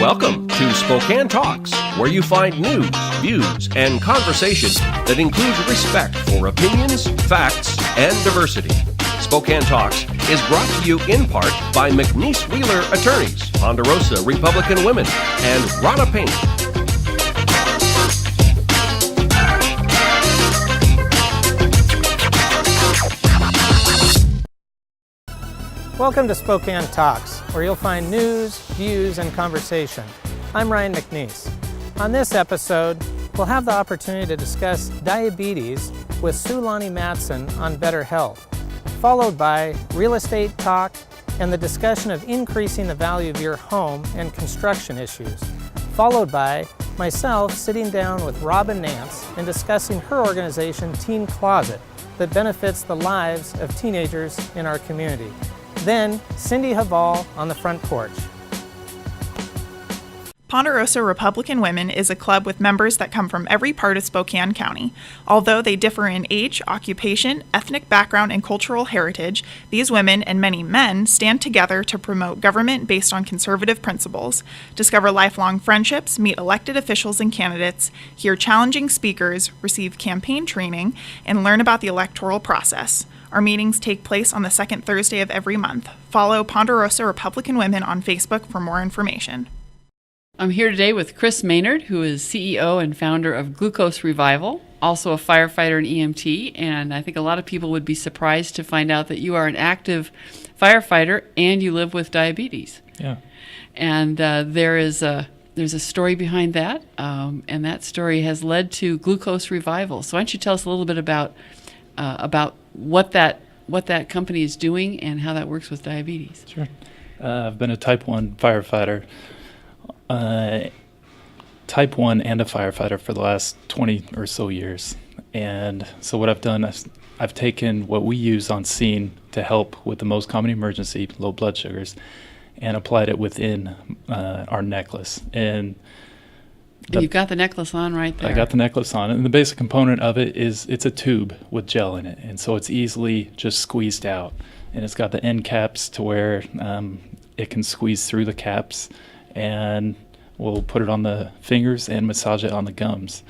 Welcome to Spokane Talks, where you find news, views, and conversation that includes respect for opinions, facts, and diversity. Spokane Talks is brought to you in part by McNeice Wheeler Attorneys, Ponderosa Republican Women, and Rana Paint. Welcome to Spokane Talks, where you'll find news, views, and conversation. I'm Ryan McNeice. On this episode, we'll have the opportunity to discuss diabetes with Lani Madsen on better health, followed by real estate talk and the discussion of increasing the value of your home and construction issues, followed by myself sitting down with Robyn Nance and discussing her organization, Teen Closet, that benefits the lives of teenagers in our community. Then, Cindy Haval on the front porch. Ponderosa Republican Women is a club with members that come from every part of Spokane County. Although they differ in age, occupation, ethnic background, and cultural heritage, these women and many men stand together to promote government based on conservative principles, discover lifelong friendships, meet elected officials and candidates, hear challenging speakers, receive campaign training, and learn about the electoral process. Our meetings take place on the second Thursday of every month. Follow Ponderosa Republican Women on Facebook for more information. I'm here today with Kris Maynard, who is CEO and founder of Glucose Revival, also a firefighter and EMT, and I think a lot of people would be surprised to find out that you are an active firefighter and you live with diabetes. Yeah. And there's a story behind that, and that story has led to Glucose Revival. So why don't you tell us a little bit about what that company is doing and how that works with diabetes? Sure. I've been a Type 1 firefighter, Type 1 and a firefighter for the last 20 or so years. And so what I've done is I've taken what we use on scene to help with the most common emergency, low blood sugars, and applied it within our necklace. And you've got the necklace on right there. I got the necklace on, and the basic component of it is it's a tube with gel in it, and so it's easily just squeezed out. And it's got the end caps to where it can squeeze through the caps, and we'll put it on the fingers and massage it on the gums,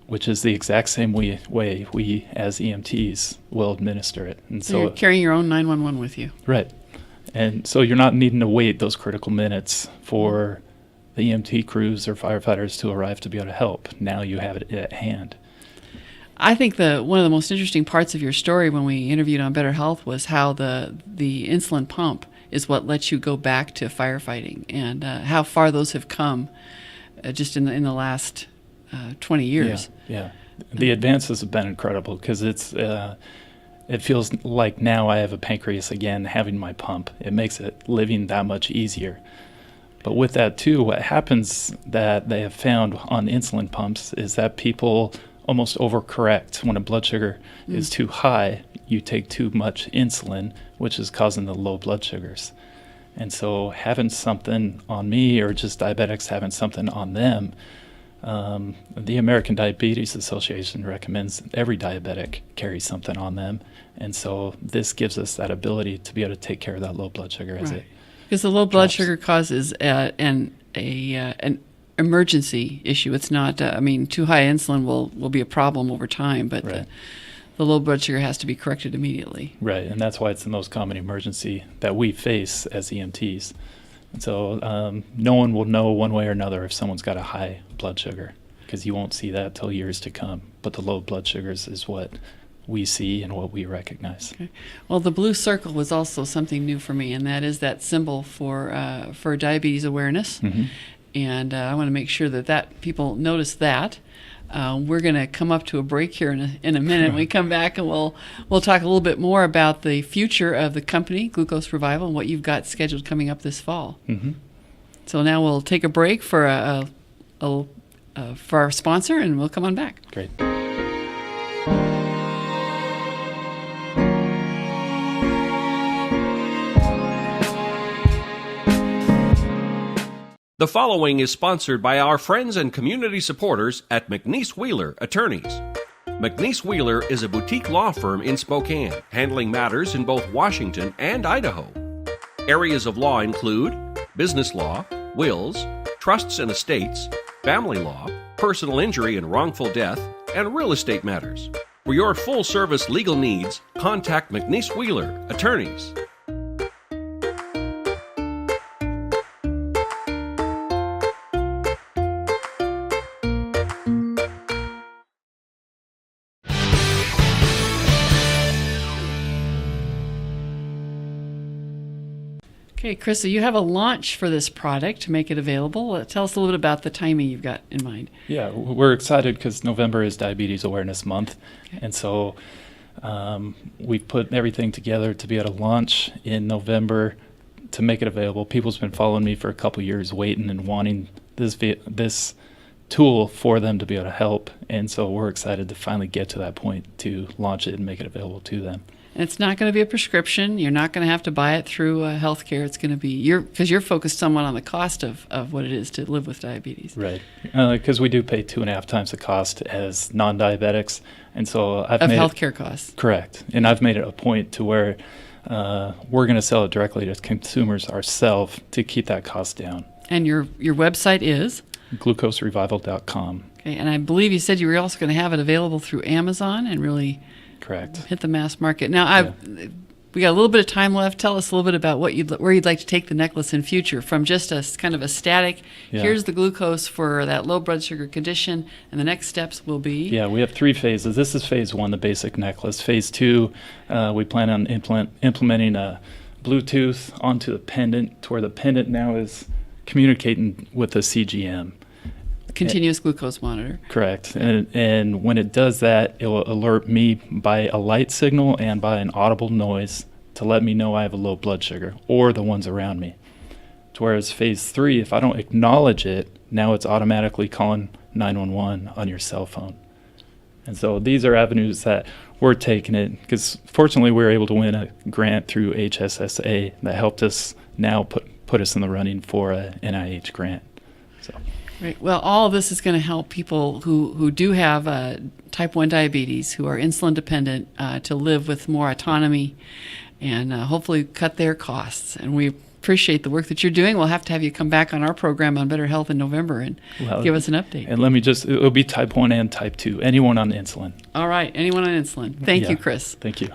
which is the exact same way we as EMTs will administer it. And so you're carrying your own 911 with you. Right. And so you're not needing to wait those critical minutes for the EMT crews or firefighters to arrive to be able to help. Now you have it at hand. I think one of the most interesting parts of your story when we interviewed on Better Health was how the insulin pump is what lets you go back to firefighting, and how far those have come just in the last 20 years. Yeah. The advances have been incredible because it feels like now I have a pancreas again having my pump. It makes living that much easier. But with that too, what happens that they have found on insulin pumps is that people almost overcorrect. When a blood sugar is too high, you take too much insulin, which is causing the low blood sugars. And so having something on me, or just diabetics having something on them, the American Diabetes Association recommends every diabetic carry something on them. And so this gives us that ability to be able to take care of that low blood sugar as it because the low blood drops. Sugar causes an emergency issue. It's not. Too high insulin will be a problem over time, but right. The low blood sugar has to be corrected immediately. Right, and that's why it's the most common emergency that we face as EMTs. And so no one will know one way or another if someone's got a high blood sugar, because you won't see that till years to come. But the low blood sugars is what we see and what we recognize. Okay. Well, the blue circle was also something new for me, and that is that symbol for diabetes awareness. Mm-hmm. And I want to make sure that people notice that. We're going to come up to a break here in a minute. When we come back, and we'll talk a little bit more about the future of the company, Glucose Revival, and what you've got scheduled coming up this fall. Mm-hmm. So now we'll take a break for our sponsor, and we'll come on back. Great. The following is sponsored by our friends and community supporters at McNeice Wheeler Attorneys. McNeice Wheeler is a boutique law firm in Spokane, handling matters in both Washington and Idaho. Areas of law include business law, wills, trusts and estates, family law, personal injury and wrongful death, and real estate matters. For your full-service legal needs, contact McNeice Wheeler, attorneys. Okay, Kris, so you have a launch for this product to make it available. Tell us a little bit about the timing you've got in mind. Yeah, we're excited because November is Diabetes Awareness Month. Okay. And so we've put everything together to be able to launch in November to make it available. People's been following me for a couple years, waiting and wanting this tool for them to be able to help. And so we're excited to finally get to that point to launch it and make it available to them. And it's not going to be a prescription. You're not going to have to buy it through healthcare. It's going to be because you're focused somewhat on the cost of what it is to live with diabetes. Right. Because we do pay 2.5 times the cost as non-diabetics. And so Of healthcare costs. Correct. And I've made it a point to where we're going to sell it directly to consumers ourselves to keep that cost down. And your website is? glucoserevival.com. Okay, and I believe you said you were also going to have it available through Amazon and really Correct. hit the mass market. Now, we got a little bit of time left. Tell us a little bit about where you'd like to take the necklace in future, from just a kind of a static, here's the glucose for that low blood sugar condition, and the next steps will be? Yeah, we have 3 phases. This is phase 1, the basic necklace. Phase 2, we plan on implementing a Bluetooth onto the pendant, to where the pendant now is communicating with the CGM. Continuous glucose monitor. Correct. And when it does that, it will alert me by a light signal and by an audible noise to let me know I have a low blood sugar, or the ones around me. Whereas phase 3, if I don't acknowledge it, now it's automatically calling 911 on your cell phone. And so these are avenues that we're taking it, because fortunately we were able to win a grant through HSSA that helped us now put us in the running for a NIH grant. So. Right. Well, all of this is going to help people who do have type 1 diabetes, who are insulin dependent, to live with more autonomy and hopefully cut their costs. And we appreciate the work that you're doing. We'll have to have you come back on our program on Better Health in November and give us an update. And let me it'll be type 1 and type 2, anyone on insulin. All right. Anyone on insulin. Thank you, Kris. Thank you.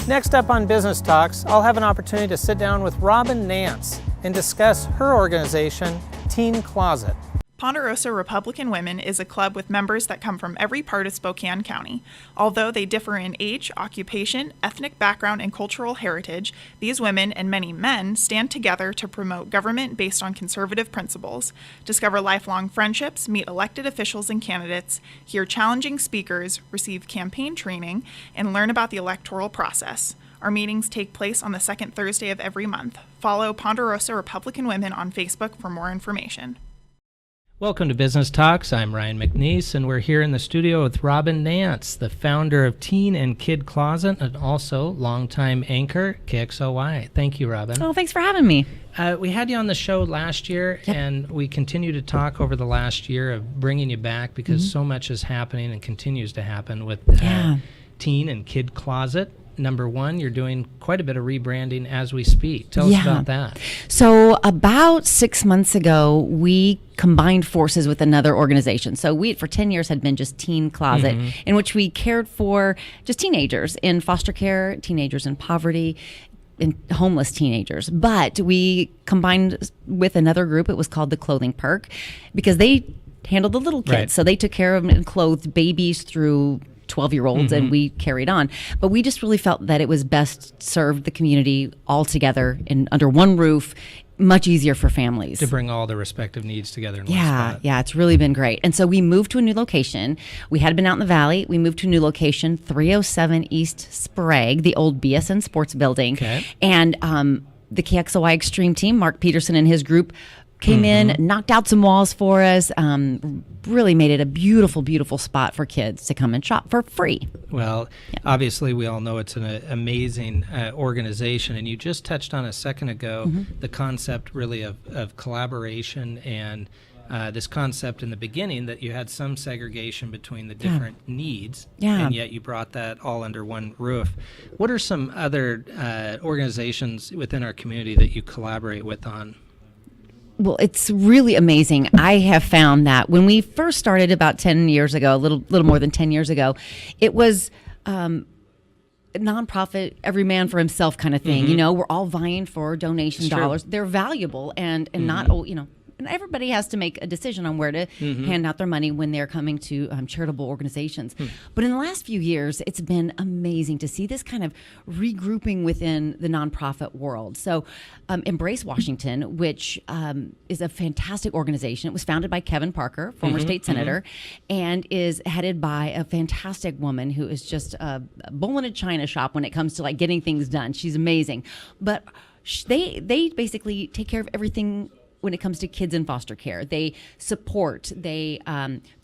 Next up on Business Talks, I'll have an opportunity to sit down with Robyn Nance and discuss her organization, Teen Closet. Ponderosa Republican Women is a club with members that come from every part of Spokane County. Although they differ in age, occupation, ethnic background, and cultural heritage, these women and many men stand together to promote government based on conservative principles, discover lifelong friendships, meet elected officials and candidates, hear challenging speakers, receive campaign training, and learn about the electoral process. Our meetings take place on the second Thursday of every month. Follow Ponderosa Republican Women on Facebook for more information. Welcome to Business Talks. I'm Ryan McNeice, and we're here in the studio with Robyn Nance, the founder of Teen and Kid Closet, and also longtime anchor, KXLY. Thank you, Robyn. Oh, thanks for having me. We had you on the show last year, and we continue to talk over the last year of bringing you back because so much is happening and continues to happen with Teen and Kid Closet. Number one, you're doing quite a bit of rebranding as we speak. Tell us about that. So about 6 months ago, we combined forces with another organization. So we, for 10 years, had been just Teen Closet, in which we cared for just teenagers in foster care, teenagers in poverty, and homeless teenagers. But we combined with another group. It was called the Clothing Perk, because they handled the little kids. Right. So they took care of and clothed babies through 12-year-olds, and we carried on. But we just really felt that it was best served the community all together and under one roof, much easier for families. To bring all the respective needs together in one spot. Yeah, it's really been great. And so we moved to a new location. We had been out in the valley. We moved to a new location, 307 East Sprague, the old BSN Sports Building. Okay. And the KXLY Extreme team, Mark Peterson and his group, came in, knocked out some walls for us, really made it a beautiful, beautiful spot for kids to come and shop for free. Well, obviously we all know it's an amazing organization, and you just touched on a second ago the concept really of collaboration and this concept in the beginning that you had some segregation between the different needs, and yet you brought that all under one roof. What are some other organizations within our community that you collaborate with on? Well, it's really amazing. I have found that when we first started about 10 years ago, a little more than 10 years ago, it was a nonprofit, every man for himself kind of thing. We're all vying for donation dollars. They're valuable and not, and everybody has to make a decision on where to hand out their money when they're coming to charitable organizations. But in the last few years, it's been amazing to see this kind of regrouping within the nonprofit world. So Embrace Washington, which is a fantastic organization. It was founded by Kevin Parker, former state senator, and is headed by a fantastic woman who is just a bull in a china shop when it comes to like getting things done. She's amazing. But they basically take care of everything when it comes to kids in foster care. They support, they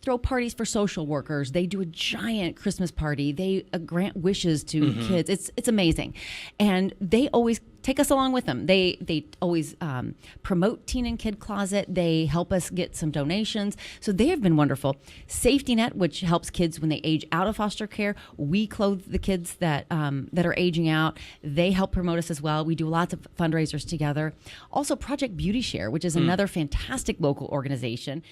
throw parties for social workers, they do a giant Christmas party, they grant wishes to kids. It's amazing. And they always take us along with them. They always promote Teen and Kid Closet. They help us get some donations. So they have been wonderful. Safety Net, which helps kids when they age out of foster care. We clothe the kids that are aging out. They help promote us as well. We do lots of fundraisers together. Also Project Beauty Share, which is another fantastic local organization.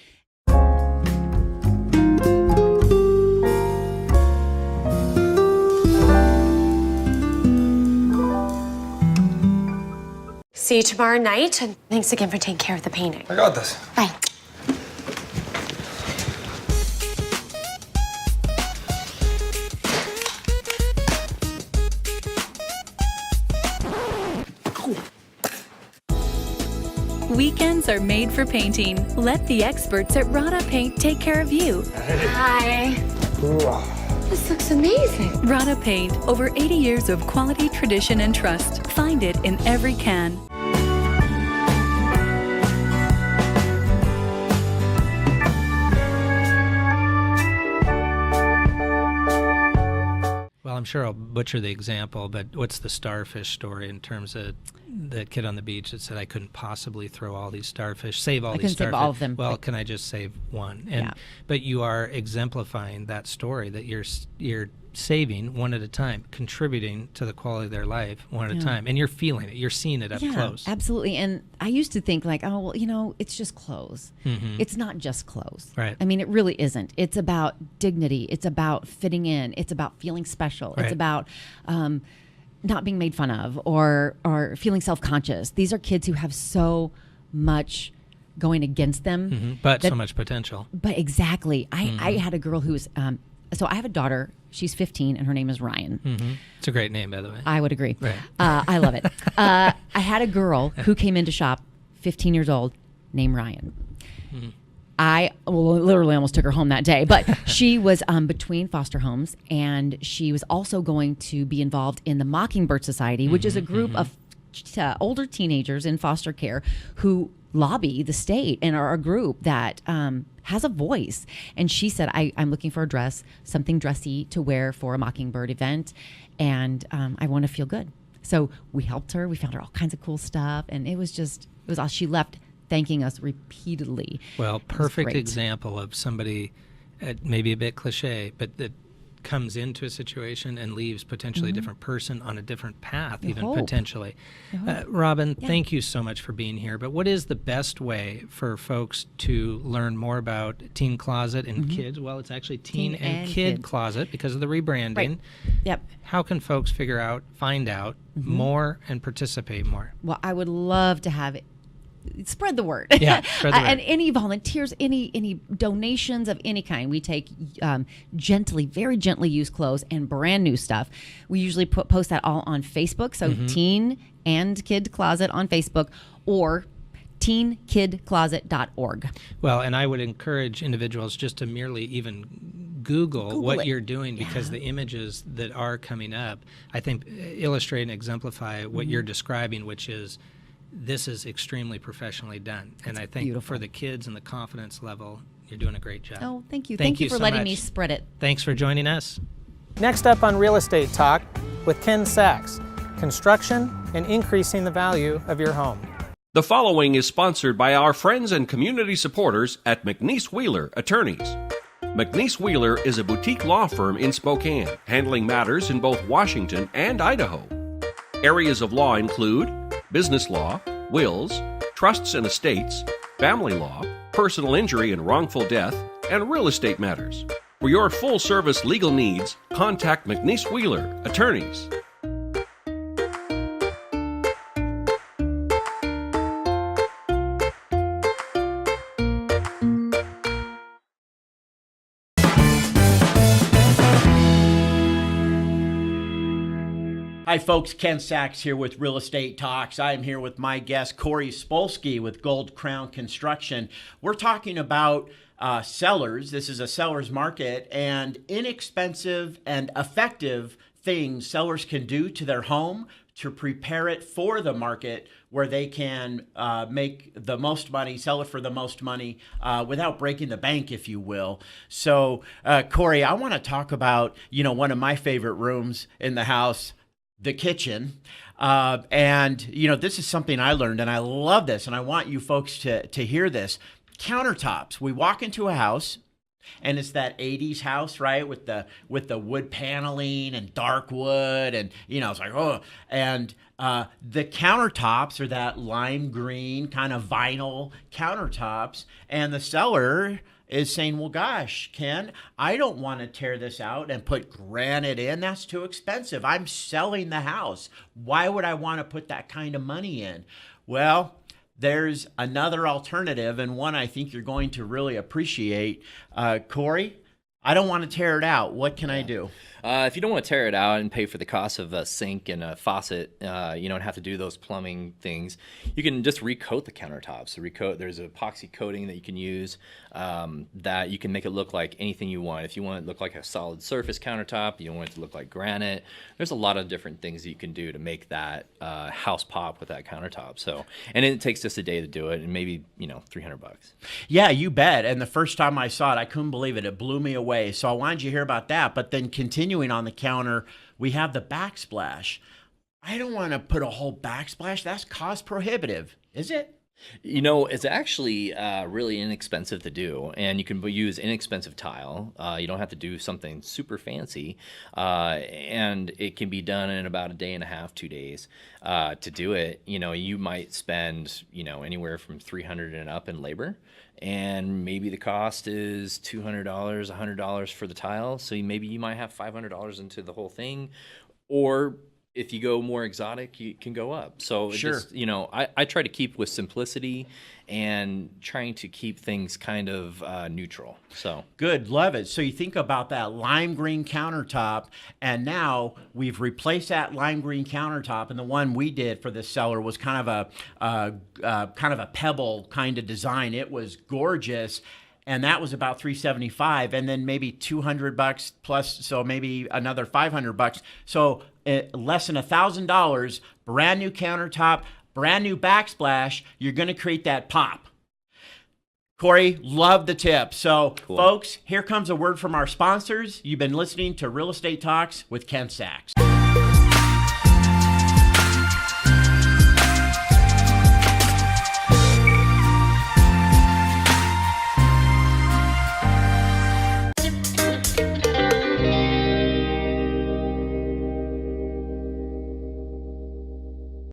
See you tomorrow night, and thanks again for taking care of the painting. I got this. Bye. Weekends are made for painting. Let the experts at Rada Paint take care of you. Hi. This looks amazing. Rada Paint, over 80 years of quality, tradition, and trust. Find it in every can. Well, I'm sure I'll butcher the example, but what's the starfish story in terms of the kid on the beach that said I couldn't possibly throw all these starfish, save all these starfish? Save all of them. Well, can I just save one? And but you are exemplifying that story that you're saving one at a time, contributing to the quality of their life one at a time, and you're feeling it, you're seeing it up close. Absolutely. And I used to think like, oh, well, it's just clothes. It's not just clothes. Right. I mean, it really isn't. It's about dignity. It's about fitting in. It's about feeling special. Right. It's about not being made fun of or feeling self-conscious. These are kids who have so much going against them. But so much potential. But exactly. I had a girl who was, so I have a daughter. She's 15 and her name is Ryan. It's a great name, by the way. I would agree. Right. I love it. I had a girl who came into shop, 15 years old, named Ryan. I literally almost took her home that day, but she was between foster homes, and she was also going to be involved in the Mockingbird Society, which is a group of older teenagers in foster care who lobby the state and are a group that has a voice. And she said, I'm looking for a dress, something dressy to wear for a Mockingbird event, and I want to feel good. So we helped her. We found her all kinds of cool stuff, and it was all. She left thanking us repeatedly. Well, perfect example of somebody, maybe a bit cliche, but that comes into a situation and leaves potentially a different person on a different path, potentially. Robyn, thank you so much for being here. But what is the best way for folks to learn more about Teen Closet and Kids? Well, it's actually Teen and Kid Closet because of the rebranding. Right. Yep. How can folks find out more and participate more? Well, I would love to have it. Spread the word. Yeah, spread the word. And any volunteers, any donations of any kind. We take very gently used clothes and brand new stuff. We usually post that all on Facebook. So Teen and Kid Closet on Facebook or teenkidcloset.org. Well, and I would encourage individuals just to merely even Google what you're doing, because the images that are coming up, I think, illustrate and exemplify what you're describing, which is this is extremely professionally done. And I think for the kids and the confidence level, you're doing a great job. Oh, thank you. Thank you for letting me spread it. Thanks for joining us. Next up on Real Estate Talk with Ken Sax, construction and increasing the value of your home. The following is sponsored by our friends and community supporters at McNeice Wheeler Attorneys. McNeice Wheeler is a boutique law firm in Spokane, handling matters in both Washington and Idaho. Areas of law include business law, wills, trusts and estates, family law, personal injury and wrongful death, and real estate matters. For your full-service legal needs, contact McNeice Wheeler, attorneys. Hi folks, Ken Sax here with Real Estate Talks. I am here with my guest, Corey Spolsky with Gold Crown Construction. We're talking about sellers. This is a seller's market, and inexpensive and effective things sellers can do to their home to prepare it for the market where they can make the most money, sell it for the most money without breaking the bank, if you will. So, Corey, I want to talk about, one of my favorite rooms in the house, the kitchen. And, this is something I learned, and I love this, and I want you folks to hear this. Countertops. We walk into a house, and it's that 80s house, right, with the wood paneling and dark wood, and, it's like, oh. And the countertops are that lime green kind of vinyl countertops, and the seller is saying, well, gosh, Ken, I don't want to tear this out and put granite in. That's too expensive. I'm selling the house. Why would I want to put that kind of money in? Well, there's another alternative, and one I think you're going to really appreciate. Corey, I don't want to tear it out. What can I do? If you don't want to tear it out and pay for the cost of a sink and a faucet, and have to do those plumbing things, you can just recoat the countertops. There's an epoxy coating that you can use that you can make it look like anything you want. If you want it to look like a solid surface countertop, you don't want it to look like granite. There's a lot of different things that you can do to make that house pop with that countertop. So, and it takes just a day to do it, and maybe $300. Yeah, you bet. And the first time I saw it, I couldn't believe it. It blew me away. So I wanted you to hear about that. But then continuing on the counter, we have the backsplash. I don't want to put a whole backsplash. That's cost prohibitive, is it? It's actually really inexpensive to do, and you can use inexpensive tile. You don't have to do something super fancy, and it can be done in about a day and a half, 2 days. To do it, you might spend, anywhere from $300 and up in labor, and maybe the cost is $200, $100 for the tile. So maybe you might have $500 into the whole thing, or if you go more exotic, you can go up. So sure. I try to keep with simplicity and trying to keep things kind of neutral. So good, love it. So you think about that lime green countertop, and now we've replaced that lime green countertop, and the one we did for this seller was kind of a pebble kind of design. It was gorgeous. And that was about $375, and then maybe $200 plus, so maybe another $500. So less than $1,000, brand new countertop, brand new backsplash. You're going to create that pop. Corey, love the tip. So, cool. Folks, here comes a word from our sponsors. You've been listening to Real Estate Talks with Ken Sax.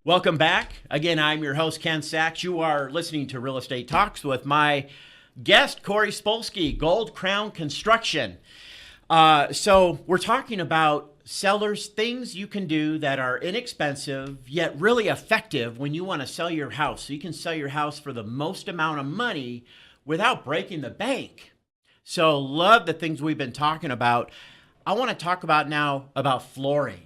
Welcome back. Again, I'm your host, Ken Sax. You are listening to Real Estate Talks with my guest, Corey Spolsky, Gold Crown Construction. So we're talking about sellers, things you can do that are inexpensive, yet really effective when you want to sell your house. So you can sell your house for the most amount of money without breaking the bank. So love the things we've been talking about. I want to talk about now about flooring.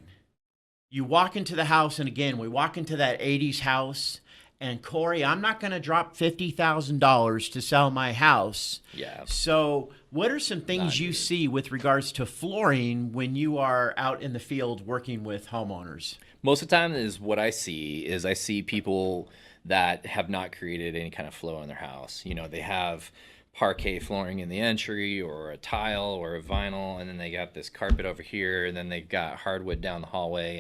You walk into the house, and again, we walk into that 80s house, and Corey, I'm not going to drop $50,000 to sell my house. Yeah. So what are some things you see with regards to flooring when you are out in the field working with homeowners? Most of the time is what I see people that have not created any kind of flow in their house. They have parquet flooring in the entry, or a tile, or a vinyl, and then they got this carpet over here, and then they've got hardwood down the hallway,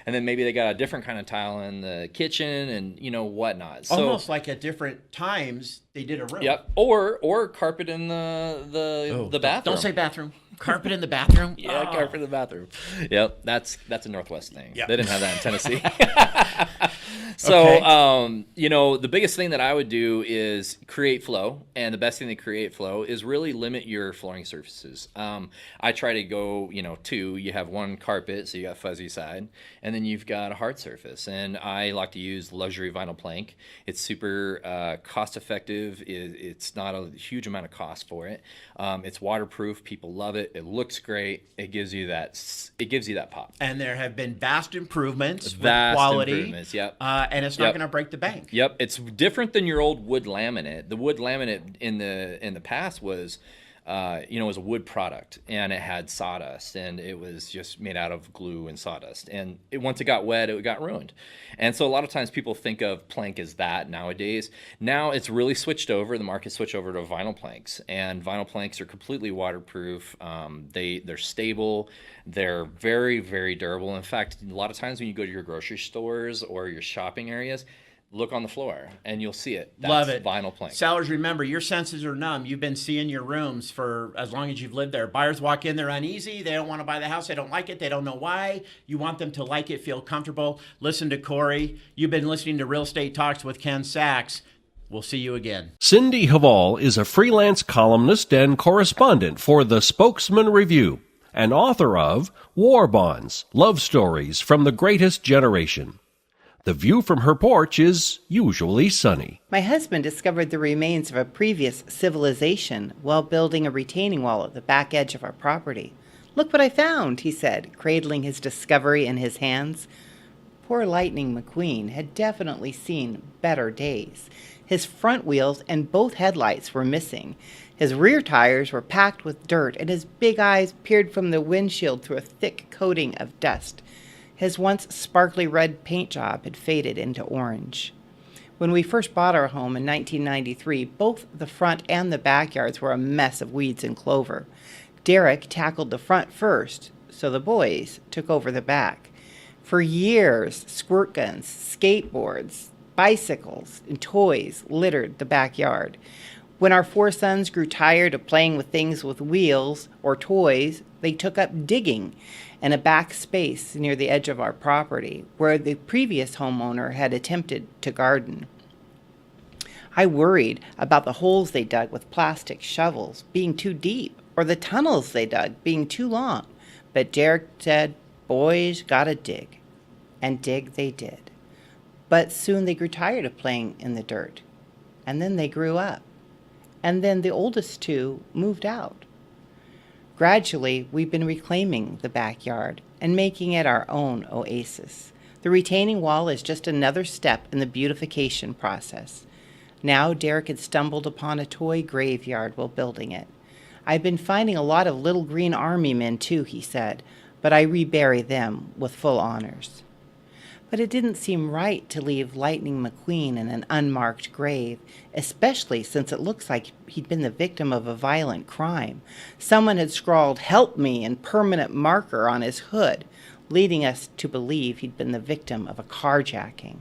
and then maybe they got a different kind of tile in the kitchen, and whatnot. So almost like at different times they did a room. Yep. Or carpet in the bathroom. Don't say bathroom. Carpet in the bathroom. Yeah, carpet in the bathroom. Yep. That's a Northwest thing. Yep. They didn't have that in Tennessee. So, Okay. the biggest thing that I would do is create flow, and the best thing to create flow is really limit your flooring surfaces. I try to go, two. You have one carpet, so you got fuzzy side, and then you've got a hard surface. And I like to use luxury vinyl plank. It's super cost effective. It's not a huge amount of cost for it. It's waterproof. People love it. It looks great. It gives you that pop. And there have been vast improvements with Vast quality. improvements, yep. And it's not going to break the bank. Yep, it's different than your old wood laminate. The wood laminate in the past was, was a wood product, and it had sawdust, and it was just made out of glue and sawdust. And once it got wet, it got ruined. And so a lot of times people think of plank as that nowadays. Now it's really switched over. The market switched over to vinyl planks, and vinyl planks are completely waterproof. They're stable. They're very, very durable. In fact, a lot of times when you go to your grocery stores or your shopping areas, look on the floor and you'll see it. That's Love it. Vinyl plank. Sellers, remember, your senses are numb. You've been seeing your rooms for as long as you've lived there. Buyers walk in, they're uneasy. They don't want to buy the house. They don't like it. They don't know why. You want them to like it, feel comfortable. Listen to Corey. You've been listening to Real Estate Talks with Ken Sax. We'll see you again. Cindy Haval is a freelance columnist and correspondent for the Spokesman Review and author of War Bonds, Love Stories from the Greatest Generation. The view from her porch is usually sunny. My husband discovered the remains of a previous civilization while building a retaining wall at the back edge of our property. "Look what I found," he said, cradling his discovery in his hands. Poor Lightning McQueen had definitely seen better days. His front wheels and both headlights were missing. His rear tires were packed with dirt, and his big eyes peered from the windshield through a thick coating of dust. His once sparkly red paint job had faded into orange. When we first bought our home in 1993, both the front and the backyards were a mess of weeds and clover. Derek tackled the front first, so the boys took over the back. For years, squirt guns, skateboards, bicycles, and toys littered the backyard. When our 4 sons grew tired of playing with things with wheels or toys, they took up digging in a back space near the edge of our property where the previous homeowner had attempted to garden. I worried about the holes they dug with plastic shovels being too deep or the tunnels they dug being too long, but Derek said, "Boys gotta dig," and dig they did. But soon they grew tired of playing in the dirt, and then they grew up, and then the oldest 2 moved out. Gradually, we've been reclaiming the backyard and making it our own oasis. The retaining wall is just another step in the beautification process. Now Derek had stumbled upon a toy graveyard while building it. "I've been finding a lot of little green army men too," he said, "but I rebury them with full honors." But it didn't seem right to leave Lightning McQueen in an unmarked grave, especially since it looks like he'd been the victim of a violent crime. Someone had scrawled "Help me" in permanent marker on his hood, leading us to believe he'd been the victim of a carjacking.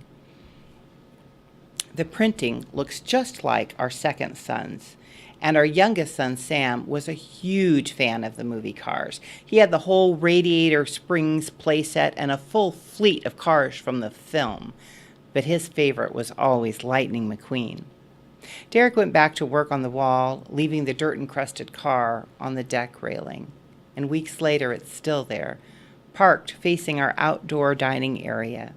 The printing looks just like our second son's, and our youngest son, Sam, was a huge fan of the movie Cars. He had the whole Radiator Springs playset and a full fleet of cars from the film, but his favorite was always Lightning McQueen. Derek went back to work on the wall, leaving the dirt-encrusted car on the deck railing, and weeks later it's still there, parked facing our outdoor dining area,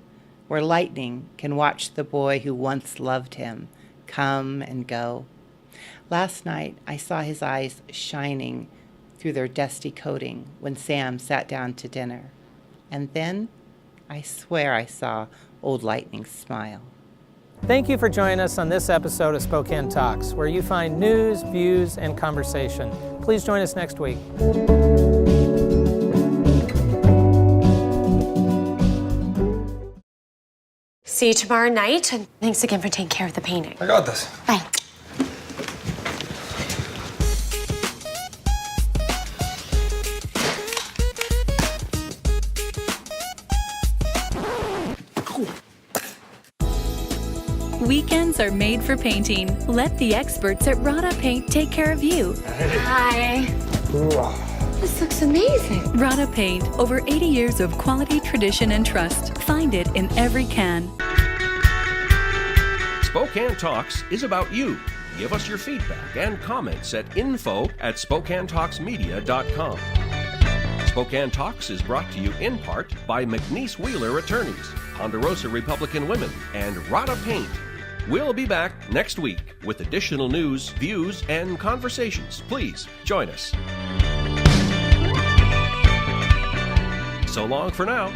where Lightning can watch the boy who once loved him come and go. Last night, I saw his eyes shining through their dusty coating when Sam sat down to dinner. And then, I swear I saw old Lightning's smile. Thank you for joining us on this episode of Spokane Talks, where you find news, views, and conversation. Please join us next week. See you tomorrow night, and thanks again for taking care of the painting. I got this. Bye. Weekends are made for painting. Let the experts at Rada Paint take care of you. Hi. This looks amazing. Rada Paint, over 80 years of quality, tradition, and trust. Find it in every can. Spokane Talks is about you. Give us your feedback and comments at info@SpokaneTalksMedia.com. Spokane Talks is brought to you in part by McNeice Wheeler Attorneys, Ponderosa Republican Women, and Rada Paint. We'll be back next week with additional news, views, and conversations. Please join us. So long for now.